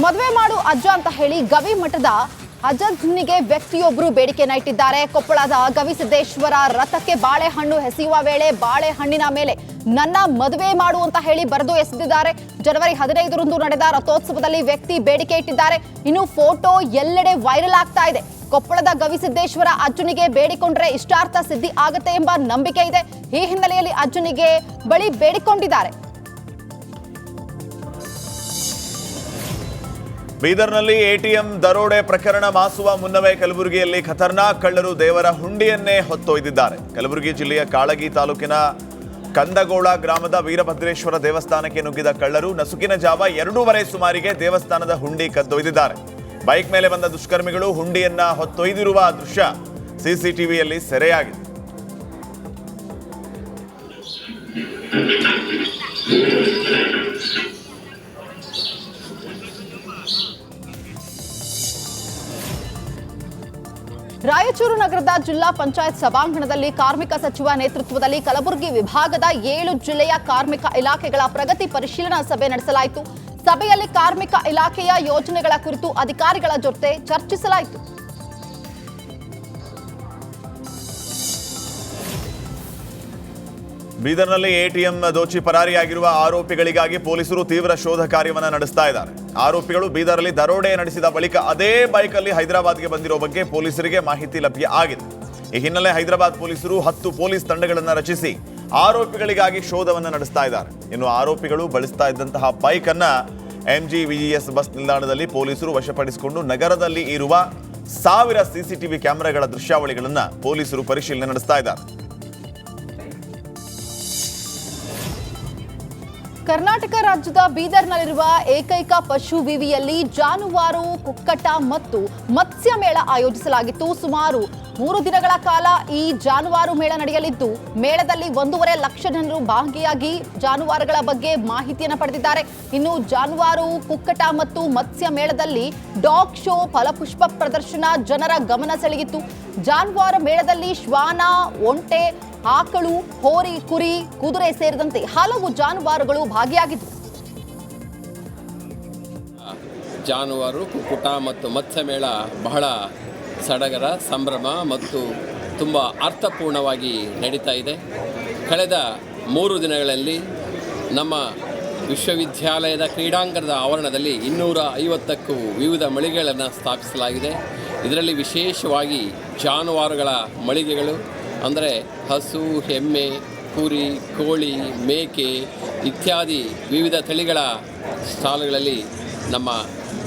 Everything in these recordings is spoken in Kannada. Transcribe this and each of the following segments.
ಮದುವೆ ಮಾಡು ಅಜ್ಜ ಅಂತ ಹೇಳಿ ಗವಿ ಮಠದ ಅಜ್ಜನಿಗೆ ವ್ಯಕ್ತಿಯೊಬ್ಬರು ಬೇಡಿಕೆಯನ್ನ ಇಟ್ಟಿದ್ದಾರೆ. ಕೊಪ್ಪಳದ ಗವಿಸಿದ್ದೇಶ್ವರ ರಥಕ್ಕೆ ಬಾಳೆಹಣ್ಣು ಎಸೆಯುವ ವೇಳೆ ಬಾಳೆಹಣ್ಣಿನ ಮೇಲೆ ನನ್ನ ಮದುವೆ ಮಾಡು ಅಂತ ಹೇಳಿ ಬರೆದು ಎಸೆದಿದ್ದಾರೆ. ಜನವರಿ 15ರಂದು ನಡೆದ ರಥೋತ್ಸವದಲ್ಲಿ ವ್ಯಕ್ತಿ ಬೇಡಿಕೆ ಇಟ್ಟಿದ್ದಾರೆ. ಇನ್ನು ಫೋಟೋ ಎಲ್ಲೆಡೆ ವೈರಲ್ ಆಗ್ತಾ ಇದೆ. ಕೊಪ್ಪಳದ ಗವಿಸಿದ್ದೇಶ್ವರ ಅಜ್ಜನಿಗೆ ಬೇಡಿಕೊಂಡ್ರೆ ಇಷ್ಟಾರ್ಥ ಸಿದ್ಧಿ ಆಗುತ್ತೆ ಎಂಬ ನಂಬಿಕೆ ಇದೆ. ಈ ಹಿನ್ನೆಲೆಯಲ್ಲಿ ಅಜ್ಜನಿಗೆ ಬಳಿ ಬೇಡಿಕೊಂಡಿದ್ದಾರೆ. ಬೀದರ್ನಲ್ಲಿ ಎಟಿಎಂ ದರೋಡೆ ಪ್ರಕರಣ ಮಾಸುವ ಮುನ್ನವೇ ಕಲಬುರಗಿಯಲ್ಲಿ ಖತರ್ನಾಕ್ ಕಳ್ಳರು ದೇವರ ಹುಂಡಿಯನ್ನೇ ಹೊತ್ತೊಯ್ದಿದ್ದಾರೆ. ಕಲಬುರಗಿ ಜಿಲ್ಲೆಯ ಕಾಳಗಿ ತಾಲೂಕಿನ ಕಂದಗೋಳ ಗ್ರಾಮದ ವೀರಭದ್ರೇಶ್ವರ ದೇವಸ್ಥಾನಕ್ಕೆ ನುಗ್ಗಿದ ಕಳ್ಳರು ನಸುಕಿನ ಜಾವ 2:30 ಸುಮಾರಿಗೆ ದೇವಸ್ಥಾನದ ಹುಂಡಿ ಕದ್ದೊಯ್ದಿದ್ದಾರೆ. ಬೈಕ್ ಮೇಲೆ ಬಂದ ದುಷ್ಕರ್ಮಿಗಳು ಹುಂಡಿಯನ್ನ ಹೊತ್ತೊಯ್ದಿರುವ ದೃಶ್ಯ ಸಿಸಿಟಿವಿಯಲ್ಲಿ ಸೆರೆಯಾಗಿದೆ. ರಾಯಚೂರು ನಗರದ ಜಿಲ್ಲಾ ಪಂಚಾಯತ್ ಸಭಾಂಗಣದಲ್ಲಿ ಕಾರ್ಮಿಕ ಸಚಿವ ನೇತೃತ್ವದಲ್ಲಿ ಕಲಬುರಗಿ ವಿಭಾಗದ 7 ಜಿಲ್ಲೆಯ ಕಾರ್ಮಿಕ ಇಲಾಖೆಗಳ ಪ್ರಗತಿ ಪರಿಶೀಲನಾ ಸಭೆ ನಡೆಸಲಾಯಿತು. ಸಭೆಯಲ್ಲಿ ಕಾರ್ಮಿಕ ಇಲಾಖೆಯ ಯೋಜನೆಗಳ ಕುರಿತು ಅಧಿಕಾರಿಗಳ ಜೊತೆ ಚರ್ಚಿಸಲಾಯಿತು. ಬೀದರ್ನಲ್ಲಿ ಎಟಿಎಂ ದೋಚಿ ಪರಾರಿಯಾಗಿರುವ ಆರೋಪಿಗಳಿಗಾಗಿ ಪೊಲೀಸರು ತೀವ್ರ ಶೋಧ ಕಾರ್ಯವನ್ನು ನಡೆಸ್ತಾ ಇದ್ದಾರೆ. ಆರೋಪಿಗಳು ಬೀದರ್ನಲ್ಲಿ ದರೋಡೆ ನಡೆಸಿದ ಬಳಿಕ ಅದೇ ಬೈಕಲ್ಲಿ ಹೈದರಾಬಾದ್ಗೆ ಬಂದಿರೋ ಬಗ್ಗೆ ಪೊಲೀಸರಿಗೆ ಮಾಹಿತಿ ಲಭ್ಯ ಆಗಿದೆ. ಈ ಹಿನ್ನೆಲೆ ಹೈದರಾಬಾದ್ ಪೊಲೀಸರು 10 ಪೊಲೀಸ್ ತಂಡಗಳನ್ನು ರಚಿಸಿ ಆರೋಪಿಗಳಿಗಾಗಿ ಶೋಧವನ್ನು ನಡೆಸ್ತಾ ಇದ್ದಾರೆ. ಇನ್ನು ಆರೋಪಿಗಳು ಬಳಸ್ತಾ ಇದ್ದಂತಹ ಬೈಕ್ ಅನ್ನ MGVGS ಬಸ್ ನಿಲ್ದಾಣದಲ್ಲಿ ಪೊಲೀಸರು ವಶಪಡಿಸಿಕೊಂಡು ನಗರದಲ್ಲಿ ಇರುವ 1000 ಸಿಸಿಟಿವಿ ಕ್ಯಾಮೆರಾಗಳ ದೃಶ್ಯಾವಳಿಗಳನ್ನು ಪೊಲೀಸರು ಪರಿಶೀಲನೆ ನಡೆಸ್ತಾ ಇದ್ದಾರೆ. ಕರ್ನಾಟಕ ರಾಜ್ಯದ ಬೀದರ್ನಲ್ಲಿರುವ ಏಕೈಕ ಪಶು ವಿವಿಯಲ್ಲಿ ಜಾನುವಾರು ಕುಕ್ಕಟ ಮತ್ತು ಮತ್ಸ್ಯ ಮೇಳ ಆಯೋಜಿಸಲಾಗಿತ್ತು. ಸುಮಾರು 3 ದಿನಗಳ ಕಾಲ ಈ ಜಾನುವಾರು ಮೇಳ ನಡೆಯಲಿದ್ದು, ಮೇಳದಲ್ಲಿ 1.5 ಲಕ್ಷ ಜನರು ಭಾಗಿಯಾಗಿ ಜಾನುವಾರುಗಳ ಬಗ್ಗೆ ಮಾಹಿತಿಯನ್ನು ಪಡೆದಿದ್ದಾರೆ. ಇನ್ನು ಜಾನುವಾರು ಕುಕ್ಕಟ ಮತ್ತು ಮತ್ಸ್ಯ ಮೇಳದಲ್ಲಿ ಡಾಗ್ ಶೋ, ಫಲಪುಷ್ಪ ಪ್ರದರ್ಶನ ಜನರ ಗಮನ ಸೆಳೆಯಿತು. ಜಾನುವಾರು ಮೇಳದಲ್ಲಿ ಶ್ವಾನ, ಒಂಟೆ, ಆಕಳು, ಹೋರಿ, ಕುರಿ, ಕುದುರೆ ಸೇರಿದಂತೆ ಹಲವು ಜಾನುವಾರುಗಳು ಭಾಗಿಯಾಗಿದ್ದವು. ಜಾನುವಾರು ಕುಕ್ಕುಟ ಮತ್ತು ಮತ್ಸ್ಯ ಮೇಳ ಬಹಳ ಸಡಗರ, ಸಂಭ್ರಮ ಮತ್ತು ತುಂಬ ಅರ್ಥಪೂರ್ಣವಾಗಿ ನಡೀತಾ ಇದೆ. ಕಳೆದ 3 ದಿನಗಳಲ್ಲಿ ನಮ್ಮ ವಿಶ್ವವಿದ್ಯಾಲಯದ ಕ್ರೀಡಾಂಗಣದ ಆವರಣದಲ್ಲಿ 250ಕ್ಕೂ ವಿವಿಧ ಮಳಿಗೆಗಳನ್ನು ಸ್ಥಾಪಿಸಲಾಗಿದೆ. ಇದರಲ್ಲಿ ವಿಶೇಷವಾಗಿ ಜಾನುವಾರುಗಳ ಮಳಿಗೆಗಳು ಅಂದರೆ ಹಸು, ಎಮ್ಮೆ, ಕುರಿ, ಕೋಳಿ, ಮೇಕೆ ಇತ್ಯಾದಿ ವಿವಿಧ ತಳಿಗಳ ಸ್ಟಾಲ್ಗಳಲ್ಲಿ ನಮ್ಮ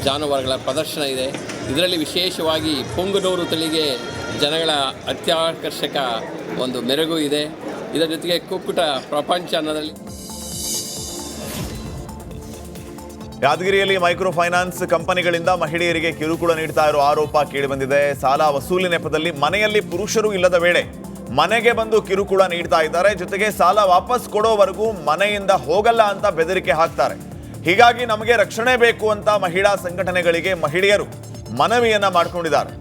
ಜಾನುವಾರುಗಳ ಪ್ರದರ್ಶನ ಇದೆ. ಇದರಲ್ಲಿ ವಿಶೇಷವಾಗಿ ಪುಂಗನೂರು ತಳಿಗೆ ಜನಗಳ ಅತ್ಯಾಕರ್ಷಕ ಒಂದು ಮೆರುಗು ಇದೆ. ಇದರ ಜೊತೆಗೆ ಕುಕ್ಕುಟ ಪ್ರಪಂಚ ಅನ್ನೋದಲ್ಲಿ ಯಾದಗಿರಿಯಲ್ಲಿ ಮೈಕ್ರೋ ಫೈನಾನ್ಸ್ ಕಂಪನಿಗಳಿಂದ ಮಹಿಳೆಯರಿಗೆ ಕಿರುಕುಳ ನೀಡ್ತಾ ಇರೋ ಆರೋಪ ಕೇಳಿಬಂದಿದೆ. ಸಾಲ ವಸೂಲಿ ನೆಪದಲ್ಲಿ ಮನೆಯಲ್ಲಿ ಪುರುಷರು ಇಲ್ಲದ ವೇಳೆ ಮನೆಗೆ ಬಂದು ಕಿರುಕುಳ ನೀಡ್ತಾ ಇದ್ದಾರೆ. ಜೊತೆಗೆ ಸಾಲ ವಾಪಸ್ ಕೊಡೋವರೆಗೂ ಮನೆಯಿಂದ ಹೋಗಲ್ಲ ಅಂತ ಬೆದರಿಕೆ ಹಾಕ್ತಾರೆ. ಹೀಗಾಗಿ ನಮಗೆ ರಕ್ಷಣೆ ಬೇಕು ಅಂತ ಮಹಿಳಾ ಸಂಘಟನೆಗಳಿಗೆ ಮಹಿಳೆಯರು ಮನವಿಯನ್ನ ಮಾಡ್ಕೊಂಡಿದ್ದಾರೆ.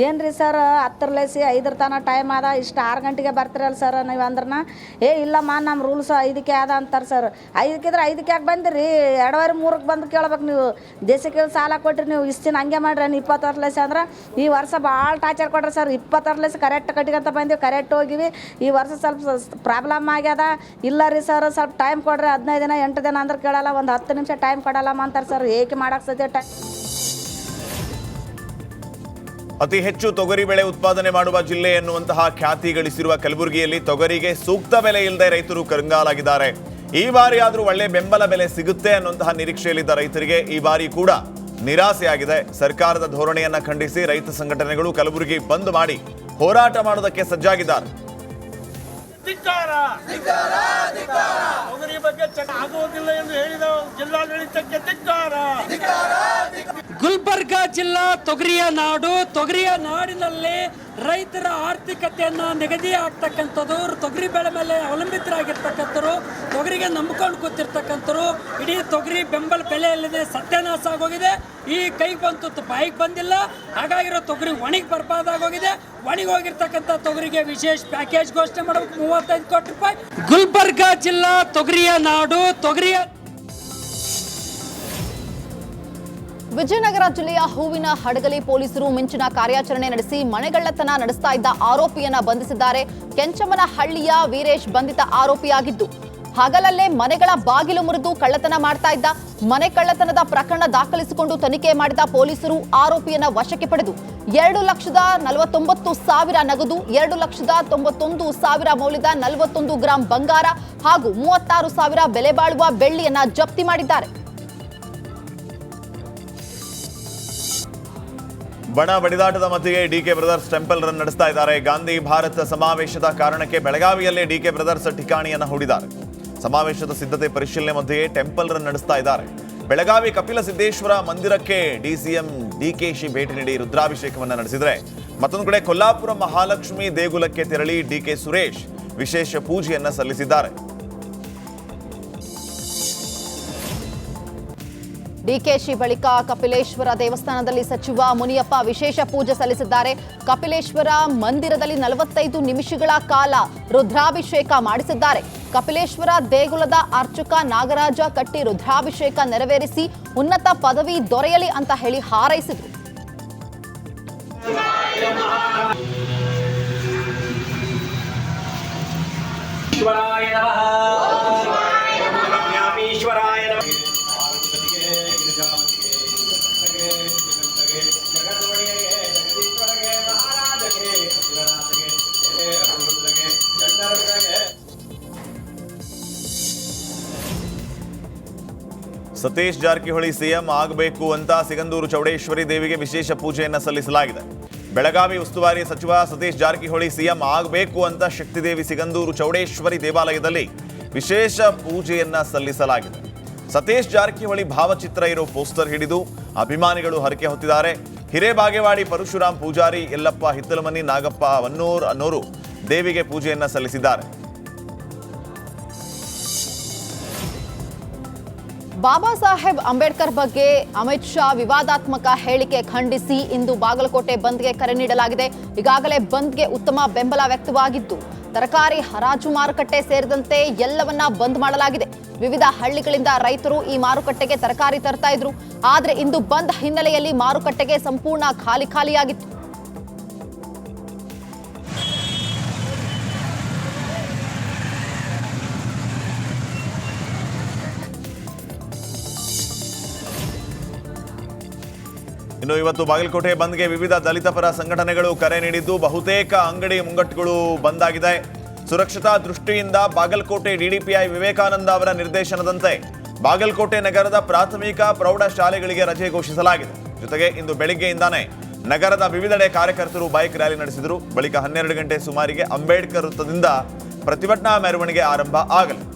ಏನ್ರಿ ಸರ್ 10 5 ತನ ಟೈಮ್ ಅದ, ಇಷ್ಟು 6 ಗಂಟೆಗೆ ಬರ್ತೀರಲ್ಲ ಸರ್ ನೀವು ಅಂದ್ರನ ಇಲ್ಲಮ್ಮ ನಮ್ಮ ರೂಲ್ಸ್ 5ಕ್ಕೆ ಅದ ಅಂತಾರೆ ಸರ್. 5ಕ್ಕೆ ಇದ್ರೆ 5ಕ್ಕೆ ಯಾಕೆ ಬಂದಿರಿ? 2:30 3ಕ್ಕೆ ಬಂದು ಕೇಳ್ಬೇಕು. ನೀವು ದೇಶಕ್ಕೆ ಸಾಲ ಕೊಟ್ಟಿರಿ, ನೀವು ಇಷ್ಟು ದಿನ ಹಂಗೆ ಮಾಡ್ರಿ. 20 ವರ್ಷ ಅಂದ್ರೆ ಈ ವರ್ಷ ಭಾಳ ಟಾರ್ಚರ್ ಕೊಡ್ರಿ ಸರ್. 20 ವರ್ಷ ಕರೆಕ್ಟ್ ಕಟ್ಟಿಗಂತ ಬಂದೀವಿ, ಕರೆಕ್ಟ್ ಹೋಗಿವಿ. ಈ ವರ್ಷ ಸ್ವಲ್ಪ ಪ್ರಾಬ್ಲಮ್ ಆಗ್ಯದ. ಇಲ್ಲ ರೀ ಸರ್ ಸ್ವಲ್ಪ ಟೈಮ್ ಕೊಡ್ರಿ, 15 ದಿನ 8 ದಿನ ಅಂದ್ರೆ ಕೇಳಲ್ಲ, ಒಂದು 10 ನಿಮಿಷ ಟೈಮ್ ಕೊಡಲ್ಲಮ್ಮ ಅಂತಾರೆ ಸರ್. ಏಕೆ ಮಾಡಕ್ಕೆ ಸದ್ಯ ಟೈಮ್. ಅತಿ ಹೆಚ್ಚು ತೊಗರಿ ಬೆಳೆ ಉತ್ಪಾದನೆ ಮಾಡುವ ಜಿಲ್ಲೆ ಎನ್ನುವಂತಹ ಖ್ಯಾತಿ ಗಳಿಸಿರುವ ಕಲಬುರಗಿಯಲ್ಲಿ ತೊಗರಿಗೆ ಸೂಕ್ತ ಬೆಲೆ ಇಲ್ಲದೆ ರೈತರು ಕಂಗಾಲಾಗಿದ್ದಾರೆ. ಈ ಬಾರಿ ಆದರೂ ಒಳ್ಳೆ ಬೆಂಬಲ ಬೆಲೆ ಸಿಗುತ್ತೆ ಅನ್ನುವಂತಹ ನಿರೀಕ್ಷೆಯಲ್ಲಿದ್ದ ರೈತರಿಗೆ ಈ ಬಾರಿ ಕೂಡ ನಿರಾಸೆಯಾಗಿದೆ. ಸರ್ಕಾರದ ಧೋರಣೆಯನ್ನ ಖಂಡಿಸಿ ರೈತ ಸಂಘಟನೆಗಳು ಕಲಬುರಗಿ ಬಂದ್ ಮಾಡಿ ಹೋರಾಟ ಮಾಡೋದಕ್ಕೆ ಸಜ್ಜಾಗಿದ್ದಾರೆ. ತೊಗರಿ ಬಗ್ಗೆ ಆಗುವುದಿಲ್ಲ ಎಂದು ಹೇಳಿದ ಜಿಲ್ಲಾಡಳಿತಕ್ಕೆ ಧಿಕ್ಕಾರ. ಗುಲ್ಬರ್ಗ ಜಿಲ್ಲಾ ತೊಗರಿಯ ನಾಡು. ತೊಗರಿಯ ನಾಡಿನಲ್ಲಿ ರೈತರ ಆರ್ಥಿಕತೆಯನ್ನು ನಿಗದಿ ಆಗ್ತಕ್ಕಂಥದ್ದು, ತೊಗರಿ ಬೆಳೆ ಮೇಲೆ ಅವಲಂಬಿತರಾಗಿರ್ತಕ್ಕಂಥವ್ರು. ತೊಗರಿಗೆ ನಂಬಿಕೊಂಡು ಕೂತಿರ್ತಕ್ಕಂಥವ್ರು ಇಡೀ ತೊಗರಿ ಬೆಂಬಲ ಬೆಲೆ ಇಲ್ಲದೆ ಸತ್ಯನಾಶ ಆಗೋಗಿದೆ. ಈ ಕೈಗೆ ಬಂತು ಬಾಯಿಗೆ ಬಂದಿಲ್ಲ, ಹಾಗಾಗಿರೋ ತೊಗರಿ ಒಣಗಿ ಬರ್ಬಾದಾಗೋಗಿದೆ. ಒಣಗಿ ಹೋಗಿರ್ತಕ್ಕಂಥ ತೊಗರಿಗೆ ವಿಶೇಷ ಪ್ಯಾಕೇಜ್ ಘೋಷಣೆ ಮಾಡಬೇಕು, 35 ಕೋಟಿ ರೂಪಾಯಿ. ಗುಲ್ಬರ್ಗ ಜಿಲ್ಲಾ ತೊಗರಿಯ ನಾಡು, ತೊಗರಿಯ ವಿಜಯನಗರ ಜಿಲ್ಲೆಯ ಹೂವಿನ ಹಡಗಲಿ ಪೊಲೀಸರು ಮಿಂಚಿನ ಕಾರ್ಯಾಚರಣೆ ನಡೆಸಿ ಮನೆಗಳ್ಳತನ ನಡೆಸ್ತಾ ಇದ್ದ ಆರೋಪಿಯನ್ನ ಬಂಧಿಸಿದ್ದಾರೆ. ಕೆಂಚಮ್ಮನಹಳ್ಳಿಯ ವೀರೇಶ್ ಬಂಧಿತ ಆರೋಪಿಯಾಗಿದ್ದು ಹಗಲಲ್ಲೇ ಮನೆಗಳ ಬಾಗಿಲು ಮುರಿದು ಕಳ್ಳತನ ಮಾಡ್ತಾ ಇದ್ದ. ಮನೆ ಕಳ್ಳತನದ ಪ್ರಕರಣ ದಾಖಲಿಸಿಕೊಂಡು ತನಿಖೆ ಮಾಡಿದ ಪೊಲೀಸರು ಆರೋಪಿಯನ್ನ ವಶಕ್ಕೆ ಪಡೆದು 2,49,000 ನಗದು, 2,91,000 ಮೌಲ್ಯದ 41 ಗ್ರಾಂ ಬಂಗಾರ ಹಾಗೂ 36,000 ಬೆಲೆ ಬಾಳುವ ಬೆಳ್ಳಿಯನ್ನ ಜಪ್ತಿ ಮಾಡಿದ್ದಾರೆ. ಬಣ ಬಡಿದಾಟದ ಮಧ್ಯೆ ಡಿಕೆ ಬ್ರದರ್ಸ್ ಟೆಂಪಲ್ ರನ್ ನಡೆಸ್ತಾ ಇದ್ದಾರೆ. ಗಾಂಧಿ ಭಾರತ ಸಮಾವೇಶದ ಕಾರಣಕ್ಕೆ ಬೆಳಗಾವಿಯಲ್ಲೇ ಡಿಕೆ ಬ್ರದರ್ಸ್ ಠಿಕಾಣಿಯನ್ನು ಹೂಡಿದ್ದಾರೆ. ಸಮಾವೇಶದ ಸಿದ್ಧತೆ ಪರಿಶೀಲನೆ ಮಧ್ಯೆ ಟೆಂಪಲ್ ರನ್ ನಡೆಸ್ತಾ ಇದ್ದಾರೆ. ಬೆಳಗಾವಿ ಕಪಿಲ ಸಿದ್ದೇಶ್ವರ ಮಂದಿರಕ್ಕೆ ಡಿಸಿಎಂ ಡಿಕೆಶಿ ಭೇಟಿ ನೀಡಿ ರುದ್ರಾಭಿಷೇಕವನ್ನು ನಡೆಸಿದರೆ, ಮತ್ತೊಂದು ಕಡೆ ಕೊಲ್ಲಾಪುರ ಮಹಾಲಕ್ಷ್ಮಿ ದೇಗುಲಕ್ಕೆ ತೆರಳಿ ಡಿಕೆ ಸುರೇಶ್ ವಿಶೇಷ ಪೂಜೆಯನ್ನ ಸಲ್ಲಿಸಿದ್ದಾರೆ. ಡಿಕೆಶಿ ಬಳಿಕ ಕಪಿಲೇಶ್ವರ ದೇವಸ್ಥಾನದಲ್ಲಿ ಸಚಿವ ಮುನಿಯಪ್ಪ ವಿಶೇಷ ಪೂಜೆ ಸಲ್ಲಿಸಿದ್ದಾರೆ. ಕಪಿಲೇಶ್ವರ ಮಂದಿರದಲ್ಲಿ 45 ನಿಮಿಷಗಳ ಕಾಲ ರುದ್ರಾಭಿಷೇಕ ಮಾಡಿಸಿದ್ದಾರೆ. ಕಪಿಲೇಶ್ವರ ದೇಗುಲದ ಅರ್ಚಕ ನಾಗರಾಜ ಕಟ್ಟಿ ರುದ್ರಾಭಿಷೇಕ ನೆರವೇರಿಸಿ ಉನ್ನತ ಪದವಿ ದೊರೆಯಲಿ ಅಂತ ಹೇಳಿ ಹಾರೈಸಿದರು. ಸತೀಶ್ ಜಾರಕಿಹೊಳಿ ಸಿಎಂ ಆಗಬೇಕು ಅಂತ ಸಿಗಂದೂರು ಚೌಡೇಶ್ವರಿ ದೇವಿಗೆ ವಿಶೇಷ ಪೂಜೆಯನ್ನು ಸಲ್ಲಿಸಲಾಗಿದೆ. ಬೆಳಗಾವಿ ಉಸ್ತುವಾರಿ ಸಚಿವ ಸತೀಶ್ ಜಾರಕಿಹೊಳಿ ಸಿಎಂ ಆಗಬೇಕು ಅಂತ ಶಕ್ತಿದೇವಿ ಸಿಗಂದೂರು ಚೌಡೇಶ್ವರಿ ದೇವಾಲಯದಲ್ಲಿ ವಿಶೇಷ ಪೂಜೆಯನ್ನ ಸಲ್ಲಿಸಲಾಗಿದೆ. ಸತೀಶ್ ಜಾರಕಿಹೊಳಿ ಭಾವಚಿತ್ರ ಇರೋ ಪೋಸ್ಟರ್ ಹಿಡಿದು ಅಭಿಮಾನಿಗಳು ಹರಕೆ ಹೊತ್ತಿದ್ದಾರೆ. ಹಿರೇಬಾಗೇವಾಡಿ ಪರಶುರಾಮ್ ಪೂಜಾರಿ, ಯಲ್ಲಪ್ಪ ಹಿತ್ತಲಮನಿ, ನಾಗಪ್ಪ ವನ್ನೂರ್ ಅನ್ನೋರು ದೇವಿಗೆ ಪೂಜೆಯನ್ನ ಸಲ್ಲಿಸಿದ್ದಾರೆ. ಬಾಬಾ ಸಾಹೇಬ್ ಅಂಬೇಡ್ಕರ್ ಬಗ್ಗೆ ಅಮಿತ್ ಶಾ ವಿವಾದಾತ್ಮಕ ಹೇಳಿಕೆ ಖಂಡಿಸಿ ಇಂದು ಬಾಗಲಕೋಟೆ ಬಂದ್ಗೆ ಕರೆ ನೀಡಲಾಗಿದೆ. ಈಗಾಗಲೇ ಬಂದ್ಗೆ ಉತ್ತಮ ಬೆಂಬಲ ವ್ಯಕ್ತವಾಗಿದ್ದು ತರಕಾರಿ ಹರಾಜು ಮಾರುಕಟ್ಟೆ ಸೇರಿದಂತೆ ಎಲ್ಲವನ್ನ ಬಂದ್ ಮಾಡಲಾಗಿದೆ. ವಿವಿಧ ಹಳ್ಳಿಗಳಿಂದ ರೈತರು ಈ ಮಾರುಕಟ್ಟೆಗೆ ತರಕಾರಿ ತರ್ತಾ ಇದ್ರು. ಆದ್ರೆ ಇಂದು ಬಂದ್ ಹಿನ್ನೆಲೆಯಲ್ಲಿ ಮಾರುಕಟ್ಟೆಗೆ ಸಂಪೂರ್ಣ ಖಾಲಿಯಾಗಿತ್ತು. ಇನ್ನು ಇವತ್ತು ಬಾಗಲಕೋಟೆ ಬಂದ್ಗೆ ವಿವಿಧ ದಲಿತ ಪರ ಸಂಘಟನೆಗಳು ಕರೆ ನೀಡಿದ್ದು ಬಹುತೇಕ ಅಂಗಡಿ ಮುಂಗಟ್ಟುಗಳು ಬಂದ್ ಆಗಿದೆ. ಸುರಕ್ಷತಾ ದೃಷ್ಟಿಯಿಂದ ಬಾಗಲಕೋಟೆ ಡಿಡಿಪಿಐ ವಿವೇಕಾನಂದ ಅವರ ನಿರ್ದೇಶನದಂತೆ ಬಾಗಲಕೋಟೆ ನಗರದ ಪ್ರಾಥಮಿಕ ಪ್ರೌಢ ಶಾಲೆಗಳಿಗೆ ರಜೆ ಘೋಷಿಸಲಾಗಿದೆ. ಜೊತೆಗೆ ಇಂದು ಬೆಳಿಗ್ಗೆಯಿಂದಾನೇ ನಗರದ ವಿವಿಧೆಡೆ ಕಾರ್ಯಕರ್ತರು ಬೈಕ್ ರ್ಯಾಲಿ ನಡೆಸಿದರು. ಬಳಿಕ 12 ಗಂಟೆ ಸುಮಾರಿಗೆ ಅಂಬೇಡ್ಕರ್ ವೃತ್ತದಿಂದ ಪ್ರತಿಭಟನಾ ಮೆರವಣಿಗೆ ಆರಂಭ ಆಗಲಿದೆ.